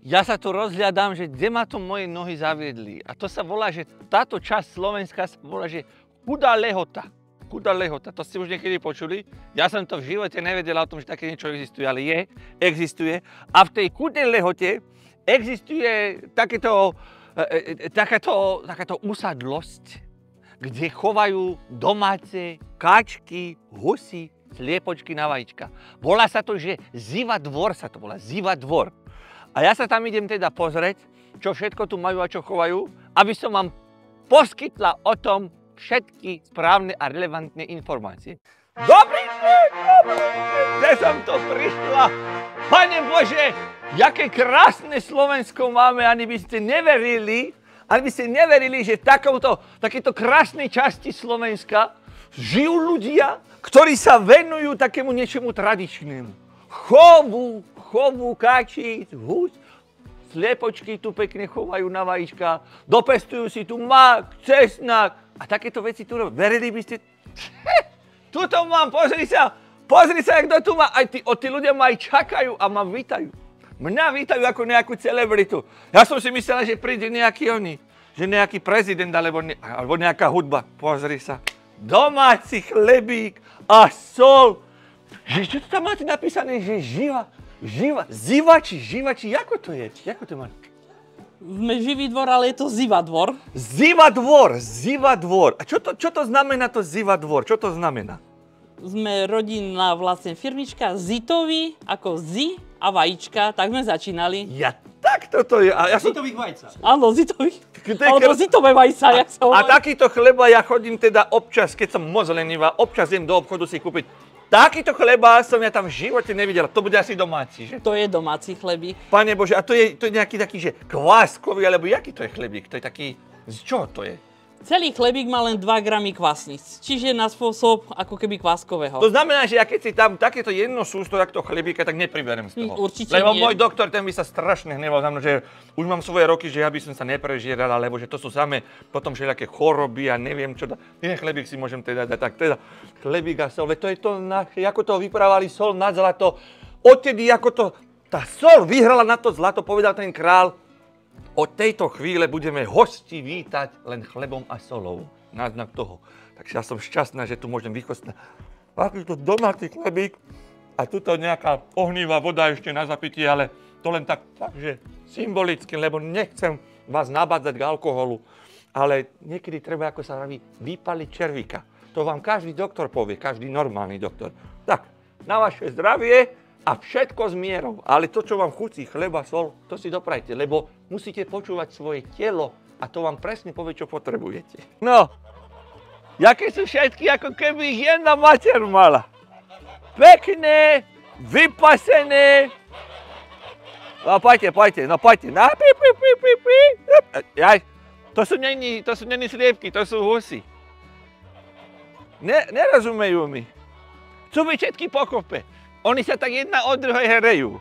Ja sa tu rozhľadám, že kde ma to moje nohy zaviedli. A to sa volá, že táto časť Slovenska sa volá, že Chudá Lehota. Chudá Lehota, to ste už niekedy počuli? Ja som to v živote nevedela o tom, že také niečo existuje, ale existuje. A v tej Chudej Lehote existuje takáto usadlosť, kde chovajú domáce kačky, husy, sliepočky na vajíčka. Volá sa to, že Ziva dvor sa to volá, Ziva dvor. A ja sa tam idem teda pozrieť, čo všetko tu majú a čo chovajú, aby som vám poskytla o tom všetky správne a relevantné informácie. Dobrý deň, kde som to prišla? Pane Bože, jaké krásne Slovensko máme, ani by ste neverili, že v takéto krásnej časti Slovenska žijú ľudia, ktorí sa venujú takému niečomu tradičnému. Chovu kačíc, hus, sliepočky tu pekne chovajú na vajíčka, dopestujú si tu mak, cesnak a takéto veci tu robia. Verili by ste? Tuto mám, pozri sa, jak to tu má. Aj tí ľudia ma aj čakajú a ma vítajú. Mňa vítajú ako nejakú celebritu. Ja som si myslela, že príde nejaký prezident alebo nejaká hudba. Pozri sa. Domáci chlebík a sol. Čo to tam máte napísané, že živači, ako to je? Ako to má? Sme živý dvor, ale je to Ziva dvor. Ziva dvor. A čo to znamená to Ziva dvor? Čo to znamená? Sme rodinná vlastne firmička Zitovi, ako Zi a vajíčka, tak sme začínali. Ja takto to je. Zitových vajca. Áno, Zitových. Alebo Zitové vajca, jak sa hovorí. A takýto chleba ja chodím teda občas, keď som moc lenivá, občas idem do obchodu si kúpiť. Takýto chleba som ja tam v živote nevidel. To bude asi domáci, že? To je domáci chlebík. Pane Bože, a to je nejaký taký, že kváskový, alebo jaký to je chlebík? To je taký, z čoho to je? Celý chlebík má len 2 gramy kvasnic, čiže na spôsob ako keby kváskového. To znamená, že ja keď si tam takéto jedno sústo takto chlebíka, tak nepriberem z toho. Určite lebo nie. Môj doktor, ten by sa strašne hneval za mnou, že už mám svoje roky, že ja by som sa neprežieral, lebo že to sú samé potom všelijaké choroby a neviem čo. Nie, chlebík si môžem teda dať, tak teda chlebík a sol, to je to, ako to vyprávali sol na zlato. Odtedy, ako to, tá sol vyhrala na to zlato, povedal ten král. Od tejto chvíle budeme hosti vítať len chlebom a solou. Náznak toho. Takže ja som šťastná, že tu môžem vychostnať takýto domáci chlebík a tuto nejaká ohnívá voda ešte na zapitie, ale to len takže symbolicky, lebo nechcem vás nabádzať k alkoholu, ale niekedy treba, ako sa hovorí, vypaliť červíka. To vám každý doktor povie, každý normálny doktor. Tak, na vaše zdravie a všetko s mierou. Ale to, čo vám chutí, chleba, sol, to si doprajte, lebo musíte počúvať svoje telo a to vám presne povie, čo potrebujete. No, jaké sú všetky, ako keby ich jedna mater mala. Pekné, vypasené. No, poďte, To sú není sliepky, to sú husy. Nerozumejú mi. Chcú byť všetky pokope. Oni sa tak jedna od druhej hrejú.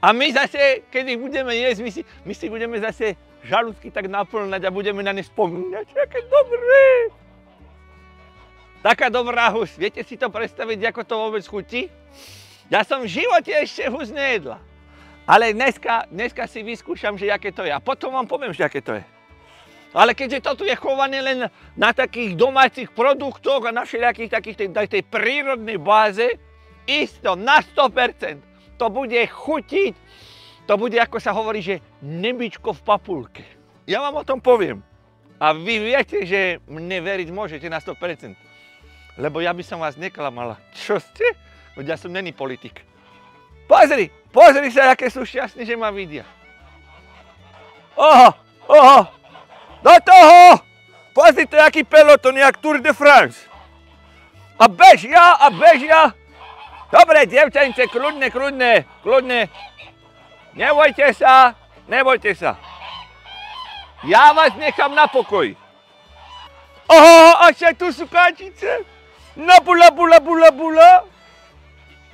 A my zase, keď ich budeme jesť, my si budeme zase žalúdky tak naplňať a budeme na ne spomínať. Aké dobré! Taká dobrá hus. Viete si to predstaviť, ako to vôbec chutí? Ja som v živote ešte hus nejedla. Ale dneska si vyskúšam, že aké to je. A potom vám poviem, že aké to je. Ale keďže to tu je chované len na takých domácich produktoch a na všelijakých takých tej prírodnej báze, isto, na 100%, to bude chutiť, to bude, ako sa hovorí, že nebičko v papulke. Ja vám o tom poviem. A vy viete, že mne veriť môžete na 100%. Lebo ja by som vás neklamala. Čo ste? Veď ja som není politik. Pozri sa, aké sú šťastní, že ma vidia. Oho, do toho! Pozri to, aký peloton, jak Tour de France. A bežia. Dobre, dievčanice, kľudne. Nebojte sa. Ja vás nechám na pokoji. Oho, a však tu sú kačice. Bula.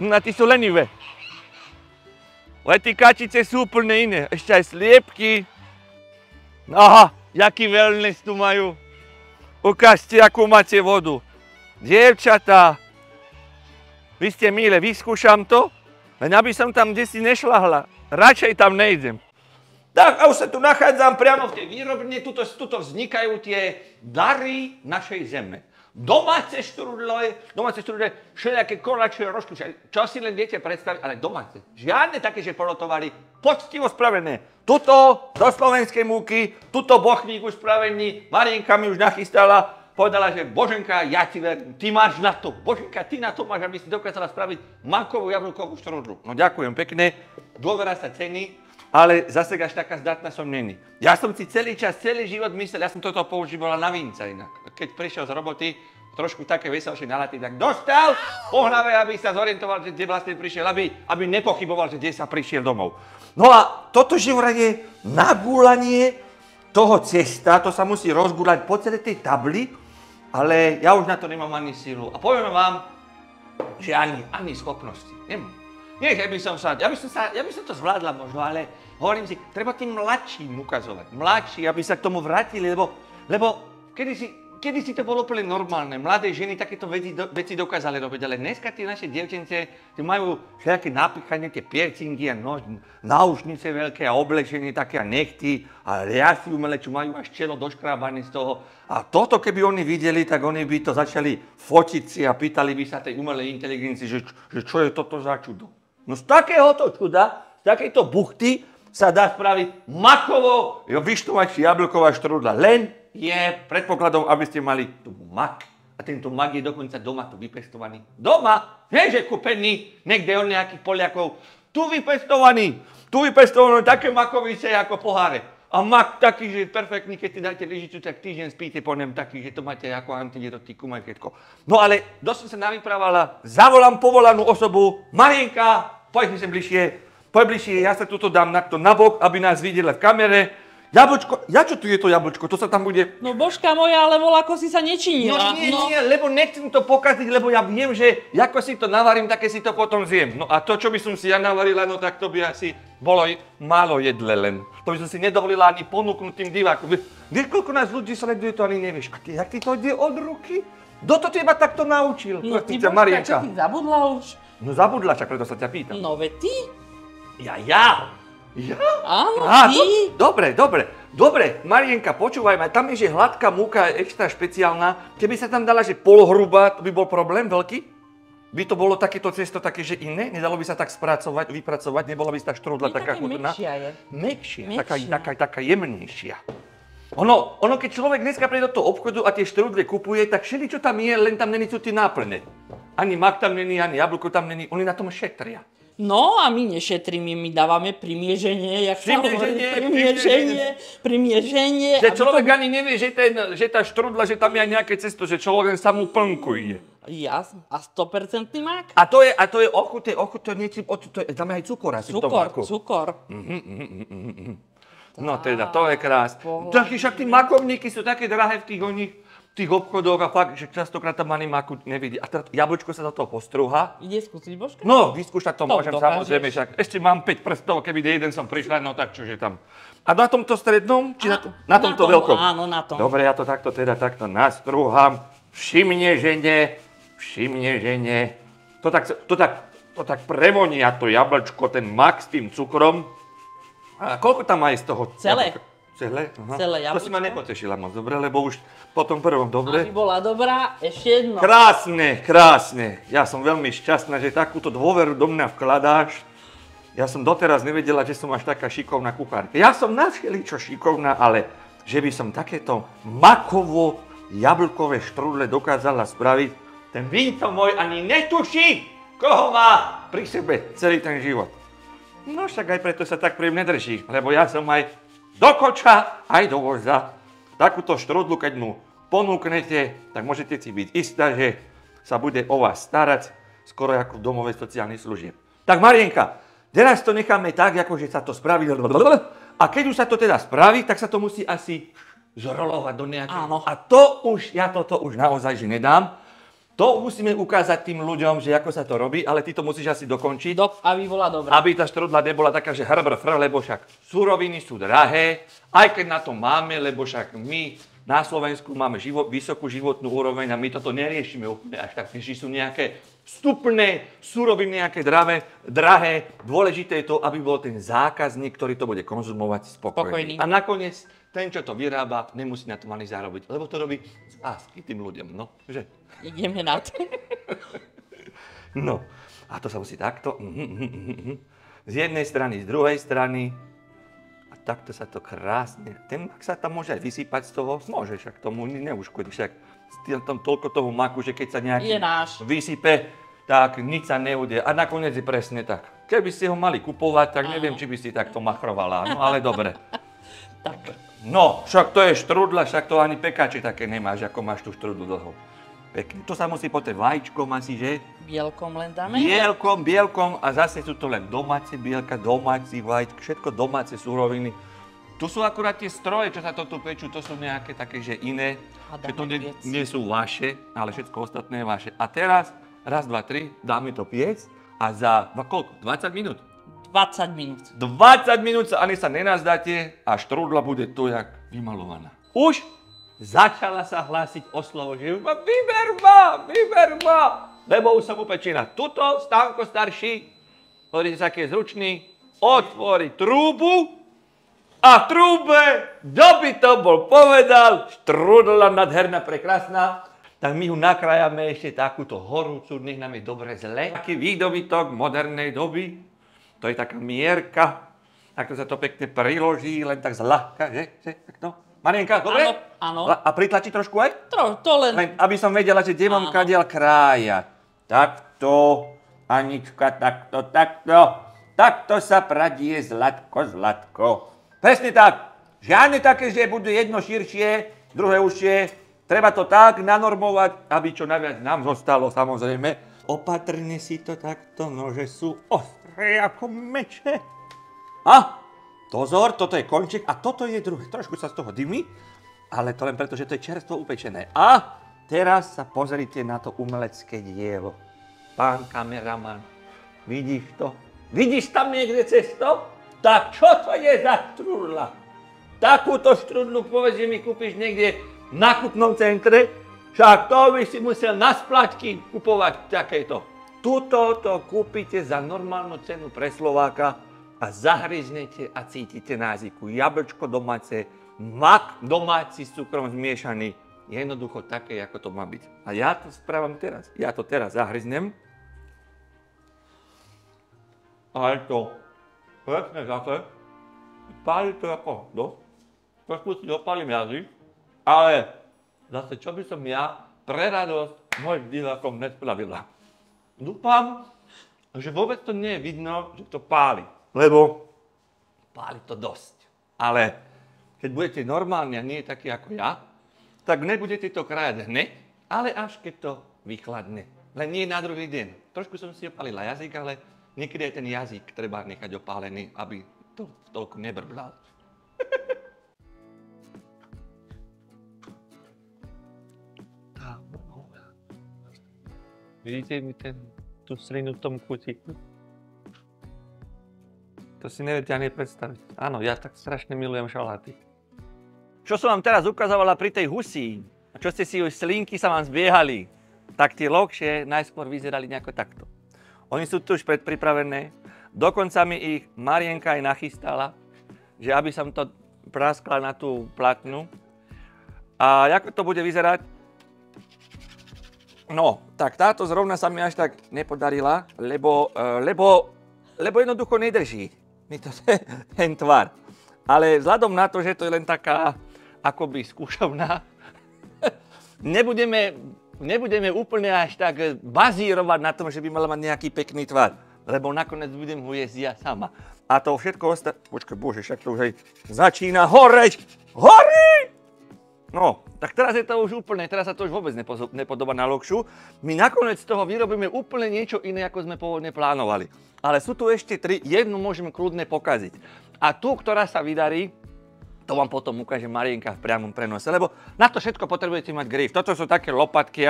No, tí sú lenivé. Ale tí kačice sú úplne iné. Ešte aj sliepky. Aha, jaký wellness tu majú. Ukážte, akú máte vodu. Dievčatá. Vy ste milé, vyskúšam to, len aby som tam kdesi nešľahla. Radšej tam nejdem. Tak a už sa tu nachádzam priamo v tej výrobne, tuto vznikajú tie dary našej zeme. Domáce štrúdle, všelijaké koláče, rožky, čo si len viete predstaviť, ale domáce. Žiadne také, že polotovali, poctivo spravené. Tuto zo slovenskej múky, tuto bochník už spravený, Marienka mi už nachystala, povedala, že Boženka, ja ti verím, ty máš na to. Boženka, ty na to máš, aby si dokázala spraviť makovú jablkovú štrúdlu. No ďakujem pekne, dôvera sa cení, ale zase až taká zdatná som není. Ja som si celý život myslel, ja som toto používala na vínca inak. Keď prišiel z roboty, trošku také veselšie nalatý, tak dostal po hlave, aby sa zorientoval, že kde vlastne prišiel, aby nepochyboval, že kde sa prišiel domov. No a toto že vraj je nagúľanie toho cesta, to sa musí rozgúľať po celej tej tabli, ale ja už na to nemám ani silu. A poviem vám, že ani schopnosti. Nemám. Nie, ja by som to zvládla možno, ale hovorím si, treba tým mladším ukazovať. Mladší, aby sa k tomu vrátili, lebo kedysi to bolo úplne normálne. Mladé ženy takéto veci dokázali robiť, ale dneska tie naše dievčence majú všelijaké napíchanie, tie piercingy a náušnice veľké a oblečenie také a nechty a riasy umelé, čo majú až čelo doškrábané z toho. A toto keby oni videli, tak oni by to začali fotiť si a pýtali by sa tej umelej inteligencii, že čo je toto za čudo. No z takéhoto čuda, z takejto buchty sa dá spraviť makovo vyštovačí jablková štrúdla. Len je predpokladom, aby ste mali tu mak. A tento mak je dokonca doma tu vypestovaný. Doma, nie že kúpený niekde od nejakých Poliakov. Tu vypestovaný také makovice ako poháre. A mak taký, že je perfektný, keď si dáte lyžicu, tak týždeň spíte po ňom taký, že to máte ako antiderotiku, majketko. No ale dosť som sa navyprávala, zavolám povolanú osobu, Marienka, poď sem bližšie, ja sa tuto dám na bok, aby nás videla v kamere. Jablčko, čo tu je to jablčko? To sa tam bude... No božka moja, ale voľako si sa nečinila. No nie, lebo nechcem to pokaziť, lebo ja viem, že ako si to navarím, také si to potom zjem. No a to, čo by som si ja navarila, no tak to by asi bolo málo jedle len. To by som si nedovolila ani ponúknuť tým divákom. Vieš, koľko nás ľudí sleduje, to ani nevieš. A jak ti to ide od ruky? Kto to teba takto naučil? No ty božka, čo ty zabudla už? No zabudla, čak preto sa ťa pýtam. No veď ty? Ja? Áno, ty? Dobre, Marienka, počúvaj ma, tam je, že hladká múka je extra špeciálna. Keby sa tam dala, že polhrubá, to by bol problém veľký? By to bolo takéto cesto také, že iné? Nedalo by sa tak vypracovať, nebola by sa tá štrúdla taká chutná? Mäkšia je. Taká jemnejšia. Ono, keď človek dneska príde do toho obchodu a tie štrúdle kupuje, tak všeličo tam je, len tam není sú tie náplne. Ani mak tam není, ani jablko tam není, oni na tom šetria. No a my nešetríme, my dávame primieženie, jak sa hovorí, primieženie. Že človek ani nevie, že tá štrúdla, že tam je nejaké cesto, že človek len samú plnku ide. Jasne, a 100% mak. A to je ochute, tam je aj cukor asi v tom maku. Cukor. No teda, to je krás. Však tí makovníky sú také drahé v tých obchodoch a fakt, že častokrát tam ani maku nevidí. A teda jablčko sa do toho postrúha. Ide skúsiť, božka? No, vyskúšať to môžem samozrejme, však ešte mám 5 prstov, keby jeden som prišla, no tak čože tam. A na tomto strednom, či na tomto veľkom? Áno, na tom. Dobre, ja to takto nastrúham. Všimne žene. To tak prevonia to jablčko, ten mak s tým cukrom. A koľko tam aj z toho? Celé. Celé? Aha. Celé jablčko. To si ma nepotešila moc dobre, lebo už po tom prvom dobre. Aby bola dobrá, ešte jedno. Krásne. Ja som veľmi šťastná, že takúto dôveru do mňa vkladáš. Ja som doteraz nevedela, že som až taká šikovná kuchárka. Ja som načeličo šikovná, ale že by som takéto makovo-jablkové štrúdle dokázala spraviť, ten Vinco môj ani netuší, koho má pri sebe celý ten život. No však aj preto sa tak príjemne drží, lebo ja som aj do koča, aj do voza. Takúto štrúdlu, keď mu ponúknete, tak môžete si byť istá, že sa bude o vás starať, skoro ako v domove sociálnych služieb. Tak Marienka, teraz to necháme tak, ako že sa to spraví. A keď už sa to teda spraví, tak sa to musí asi zrolovať do nejakého. Áno. A ja toto už naozaj že nedám. To musíme ukázať tým ľuďom, že ako sa to robí, ale ty to musíš asi dokončiť. Aby bola dobrá. Aby tá štrúdla nebola taká, že hrbr, lebo však suroviny sú drahé, aj keď na to máme, lebo však my na Slovensku máme vysokú životnú úroveň a my toto neriešime úplne až tak, že sú nejaké vstupné suroviny nejaké drahé. Dôležité je to, aby bol ten zákazník, ktorý to bude konzumovať, spokojný. A nakoniec ten, čo to vyrába, nemusí na tom ani zarobiť, lebo to robí z lásky tým ľuďom, no, že? Ideme na to. No, a to sa musí takto, z jednej strany, z druhej strany, a takto sa to krásne, ten mak sa tam môže aj vysypať z toho, môže, však tomu neuškodí, však tam toľko toho maku, že keď sa nejaký vysype, tak nič sa neudeje. A nakoniec je presne tak. Keby ste ho mali kupovať, tak neviem, či by ste takto machrovala, no ale dobre. Tak. No, však to je štrudla, však to ani pekáče také nemáš, ako máš tú štrudlu dlho. Pekne. To sa musí potom vajíčkom asi, že? Bielkom len dáme? Bielkom a zase sú to len domáce bielka, domáci vajíčk, všetko domáce suroviny. Tu sú akurát tie stroje, čo sa to tu pečú, to sú nejaké také, že iné, že to nie sú vaše, ale všetko ostatné je vaše. A teraz, raz, dva, tri, dáme to piec a za, koľko? 20 minút? 20 minút. 20 minút sa ani sa nenazdáte a štrúdla bude tu jak vymalovaná. Už začala sa hlásiť o slovo, že už ma vyber ma, lebo už som upečená. Tuto Stanko starší, ktorý je taký zručný, otvorí trúbu a v trúbe, kto by to bol povedal, štrúdla nádherná, prekrásna, tak my ju nakrájame ešte takúto horúcu, nech nám je dobre zle. Taký výdobytok modernej doby. To je taká mierka, takto sa to pekne priloží, len tak zľahka, že? Takto. Marienka, dobre? Áno. A pritlačí trošku aj? To len... Len aby som vedela, že kde mám kadiaľ krájať. Takto, Anička, takto. Takto sa pradie zlatko. Presne tak. Žiadne také, že budú jedno širšie, druhé užšie. Treba to tak nanormovať, aby čo najviac nám zostalo, samozrejme. Opatrne si to takto, nože sú ostré ako meče. A pozor, toto je konček a toto je druhé. Trošku sa z toho dymí, ale to len preto, že to je čerstvo upečené. A teraz sa pozrite na to umelecké dielo. Pán kameraman, vidíš to? Vidíš tam niekde cesto? Tak čo to je za štrúdla? Takúto štrúdlu, povedz, že mi kúpiš niekde v nákupnom centre? Však to by si musel na splačky kupovať takéto. Tuto to kúpite za normálnu cenu pre Slováka a zahryznete a cítite na jazyku. Jablčko domáce, mak domáci s cukrom zmiešaný. Jednoducho také, ako to má byť. A ja to spravím teraz. Ja to teraz zahryznem. A je to presne zase. Páli to ako dosť. Trošku si dopálim jazyk, ale zase, čo by som ja pre radosť mojich divákov nespravila. Dúfam, že vôbec to nie je vidno, že to páli. Lebo páli to dosť. Ale keď budete normálni a nie takí ako ja, tak nebudete to krájať hneď, ale až keď to vychladne. Len nie na druhý deň. Trošku som si opálila jazyk, ale niekedy aj ten jazyk treba nechať opálený, aby to toľko nebrbral. Vidíte mi tú slinu v tom kútiku? To si neviete ani predstaviť. Áno, ja tak strašne milujem šaláty. Čo som vám teraz ukazovala pri tej husi, a čo ste si už slinky sa vám zbiehali, tak tie lokšie najskôr vyzerali nejako takto. Oni sú tu už predpripravené, dokonca mi ich Marienka aj nachystala, že aby som to praskla na tú platňu. A ako to bude vyzerať? No, tak táto zrovna sa mi až tak nepodarila, lebo jednoducho nedrží mi to ten tvar. Ale vzhľadom na to, že to je len taká akoby skúšovná, nebudeme úplne až tak bazírovať na tom, že by mala mať nejaký pekný tvar, lebo nakoniec budem ho jesť ja sama. A to všetko ostatné... Počkaj, bože, však to už aj začína horeť! Horí! No, tak teraz je to už úplne, teraz sa to už vôbec nepodobá na lokšu. My nakoniec z toho vyrobíme úplne niečo iné, ako sme pôvodne plánovali. Ale sú tu ešte tri, jednu môžeme kľudne pokaziť. A tú, ktorá sa vydarí, to vám potom ukáže Marienka v priamom prenose, lebo na to všetko potrebujete mať grif. Toto sú také lopatky,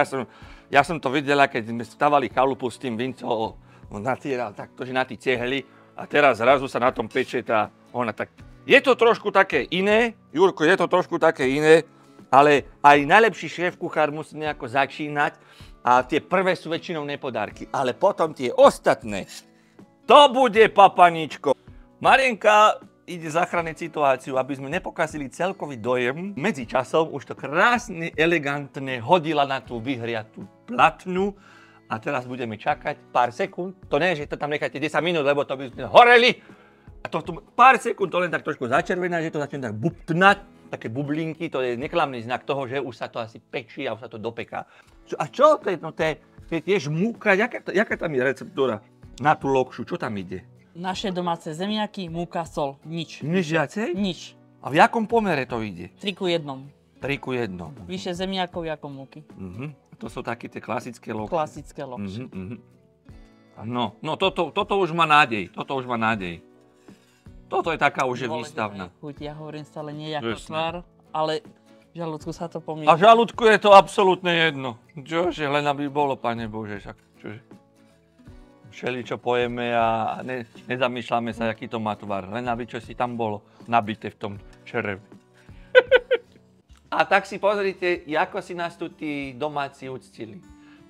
ja som to videla, keď sme stavali chalupu s tým Vinco, on natieral takto, že na tí cehly a teraz zrazu sa na tom peče tá ona tak. Je to trošku také iné, Jurko, je to trošku také iné, ale aj najlepší šéf-kuchár musí nejako začínať A tie prvé sú väčšinou nepodárky, ale potom tie ostatné, to bude papaničko. Marienka ide zachrániť situáciu, aby sme nepokazili celkový dojem. Medzi časom už to krásne, elegantne hodila na tú vyhriatú platnu a teraz budeme čakať pár sekúnd. To nie je, že to tam necháte 10 minút, lebo to by sme horeli. A to tu pár sekúnd to len tak trošku začervená, že to začne tak bubtnať. Také bublinky, to je neklamný znak toho, že už sa to asi pečí a už sa to dopeká. A čo to je? No to je tiež múka, jaká tam je receptúra na tú lokšu, čo tam ide? Naše domáce zemiaky, múka, sol, nič. Nič viacej? Nič. A v jakom pomere to ide? 3:1. 3:1. Vyššie zemiakov ako múky. To sú také tie klasické lokše. Klasické lokše. No, toto už má nádej, Toto je taká už výstavná. Chuť, ja hovorím stále nie ako tvar, ale v žalúdku sa to pomýli. A v žalúdku je to absolútne jedno. Čože, len aby bolo, Pane Bože, však čože. Všeličo pojeme a nezamýšľame sa, aký to má tvar. Len aby čo si tam bolo nabité v tom čereve. A tak si pozrite, ako si nás tu tí domáci uctili.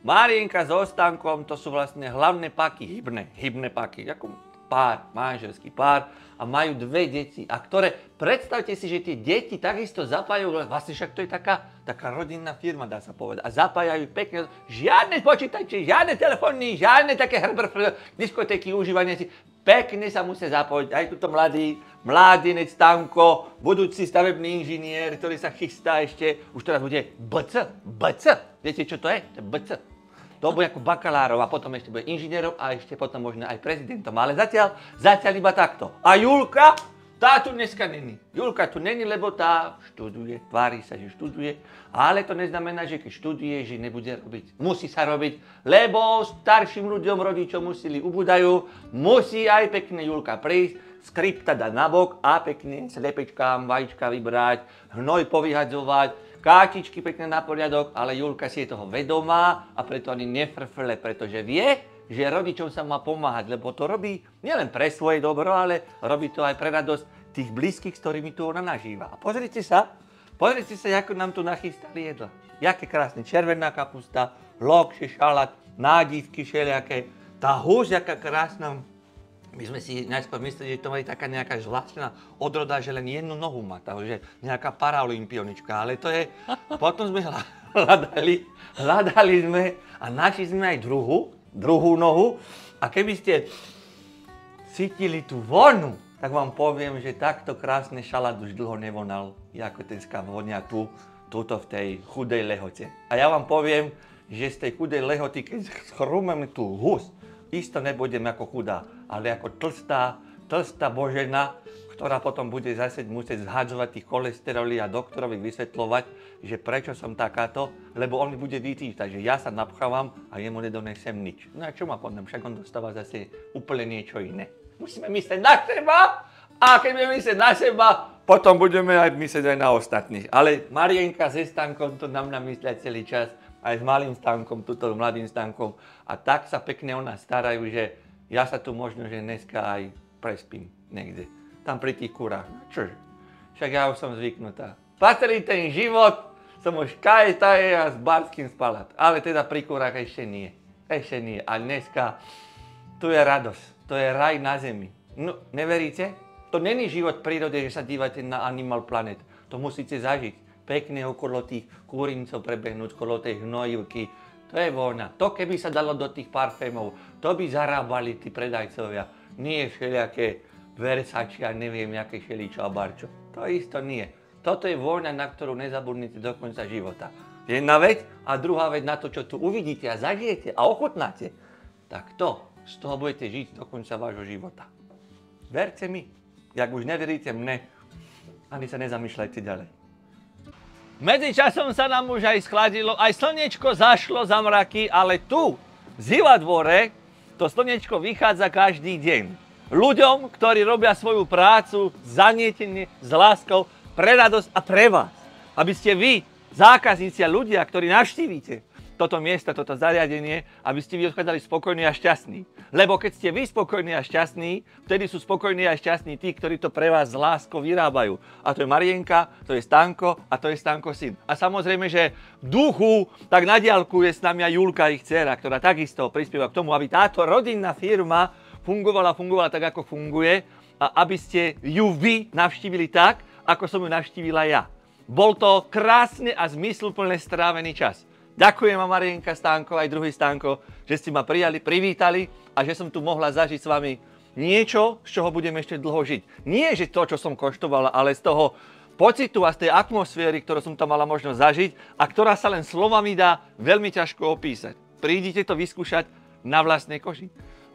Marienka s Ostankom, to sú vlastne hlavné páky, hybné páky. Ako pár, manželský pár a majú 2 deti, a ktoré, predstavte si, že tie deti takisto zapájajú, vlastne však to je taká rodinná firma, dá sa povedať, a zapájajú pekne, žiadne počítače, žiadne telefóny, žiadne také diskotéky, užívanie si, pekne sa musia zapojiť, aj tuto mladinec Stanko, budúci stavebný inžinier, ktorý sa chystá ešte, už teraz bude BC, viete čo to je? To je BC. To bude ako bakalárov a potom ešte bude inžinierov a ešte potom možno aj prezidentom. Ale zatiaľ iba takto. A Julka, tá tu dneska není. Julka tu není, lebo tá študuje, tvári sa, že študuje. Ale to neznamená, že keď študuje, že nebude robiť. Musí sa robiť, lebo starším ľuďom, rodičom museli ubúdajú. Musí aj pekne Julka prísť, skripta dať nabok a pekne slepečkám vajíčka vybrať, hnoj povyhadzovať, kátičky pekne na poriadok, ale Julka si je toho vedomá a preto ani nefrfle, pretože vie, že rodičom sa má pomáhať, lebo to robí nielen pre svoje dobro, ale robí to aj pre radosť tých blízkych, s ktorými tu ona nažíva. A pozrite sa, ako nám tu nachystali jedla. Jaké krásne, červená kapusta, lokše, šalát, nádivky všelijaké, tá huž, jaká krásna. My sme si najskôr mysleli, že to je taká nejaká zvláštna odroda, že len jednu nohu má, takže nejaká paraolimpionička, ale to je... Potom sme hľadali sme a našli sme aj druhú nohu a keby ste cítili tú vonu, tak vám poviem, že takto krásny šalát už dlho nevonal, ako dneska vonia túto v tej chudej lehote. A ja vám poviem, že z tej chudej lehoty, keď schrúmeme tú hus, isto nebudem ako chudá, ale ako tlstá božena, ktorá potom bude zase musieť zhadzovať tých cholesterolí a doktorovi vysvetľovať, že prečo som takáto, lebo on mi bude vytýčať, že ja sa napchávam a jemu nedonesem nič. No a čo ma potom, však on dostáva zase úplne niečo iné. Musíme myslieť na seba a keď budeme myslieť na seba, potom budeme aj myslieť aj na ostatných. Ale Marienka s Stankom to nám namyslia celý čas, aj s malým Stankom, tuto mladým Stankom. A tak sa pekne o nás starajú, že ja sa tu možno, že dneska aj prespím niekde. Tam pri tých kurách. Čože? Však ja už som zvyknutá. Patrí ten život, som už kajtaje a s barským spalať. Ale teda pri kurách ešte nie. Ešte nie. A dneska tu je radosť. To je raj na zemi. No, neveríte? To není život v prírode, že sa dívate na Animal Planet. To musíte zažiť. Pekne okolo tých kúrincov prebehnúť, okolo tej hnojivky. To je voľna. To keby sa dalo do tých parfémov, to by zarábali tí predajcovia. Nie všelijaké Versace a neviem, aké šeličo a barčo. To isto nie. Toto je voľna, na ktorú nezabudnete do konca života. Jedna vec a druhá vec na to, čo tu uvidíte a zažijete a ochutnáte, tak z toho budete žiť do konca vášho života. Verte mi, jak už neveríte mne, ani sa nezamýšľajte ďalej. Medzičasom sa nám už aj schladilo, aj slnečko zašlo za mraky, ale tu, v Zivadvore, to slnečko vychádza každý deň. Ľuďom, ktorí robia svoju prácu zanietene, s láskou, pre radosť a pre vás. Aby ste vy, zákazníci a ľudia, ktorí navštívite toto miesto, toto zariadenie, aby ste vy odchádzali spokojní a šťastní. Lebo keď ste vy spokojní a šťastní, vtedy sú spokojní a šťastní tí, ktorí to pre vás s láskou vyrábajú. A to je Marienka, to je Stanko a to je Stanko syn. A samozrejme, že v duchu, tak na diaľku je s nami aj Julka, ich dcéra, ktorá takisto prispieva k tomu, aby táto rodinná firma fungovala tak, ako funguje a aby ste ju vy navštívili tak, ako som ju navštívila ja. Bol to krásne a zmysluplne strávený čas. Ďakujem vám, Marienka, Stanko, aj druhý Stanko, že ste ma prijali, privítali a že som tu mohla zažiť s vami niečo, z čoho budem ešte dlho žiť. Nie, že to, čo som koštovala, ale z toho pocitu a z tej atmosféry, ktorú som tam mala možnosť zažiť a ktorá sa len slovami dá veľmi ťažko opísať. Prídite to vyskúšať na vlastnej koži.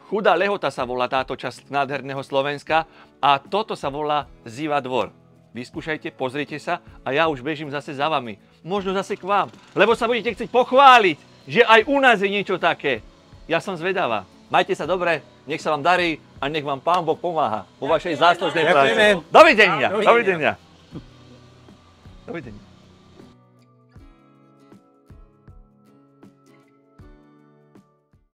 Chudá Lehota sa volá táto časť nádherného Slovenska a toto sa volá Ziva dvor. Vyskúšajte, pozrite sa a ja už bežím zase za vami. Možno zase k vám, lebo sa budete chcieť pochváliť, že aj u nás je niečo také. Ja som zvedavá. Majte sa dobre, nech sa vám darí a nech vám Pán Boh pomáha vo vašej záslužnej práci. Dovidenia. Dovidenia. Dovidenia.